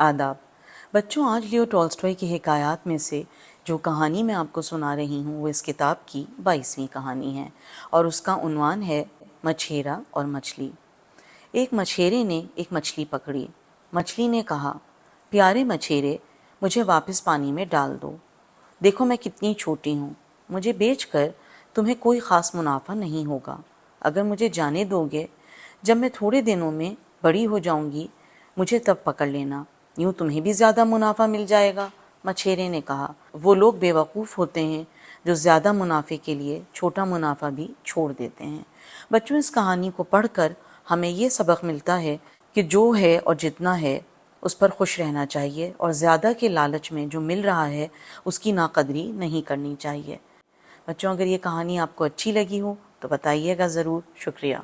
آداب بچوں، آج لیو ٹولسٹوائے کی حکایات میں سے جو کہانی میں آپ کو سنا رہی ہوں وہ اس کتاب کی 22ویں کہانی ہے اور اس کا عنوان ہے مچھیرا اور مچھلی۔ ایک مچھیرے نے ایک مچھلی پکڑی۔ مچھلی نے کہا، پیارے مچھیرے، مجھے واپس پانی میں ڈال دو۔ دیکھو میں کتنی چھوٹی ہوں، مجھے بیچ کر تمہیں کوئی خاص منافع نہیں ہوگا۔ اگر مجھے جانے دو گے، جب میں تھوڑے دنوں میں بڑی ہو جاؤں گی مجھے تب پکڑ لینا، یوں تمہیں بھی زیادہ منافع مل جائے گا۔ مچھیرے نے کہا، وہ لوگ بے وقوف ہوتے ہیں جو زیادہ منافع کے لیے چھوٹا منافع بھی چھوڑ دیتے ہیں۔ بچوں، اس کہانی کو پڑھ کر ہمیں یہ سبق ملتا ہے کہ جو ہے اور جتنا ہے اس پر خوش رہنا چاہیے اور زیادہ کے لالچ میں جو مل رہا ہے اس کی ناقدری نہیں کرنی چاہیے۔ بچوں، اگر یہ کہانی آپ کو اچھی لگی ہو تو بتائیے گا ضرور۔ شکریہ۔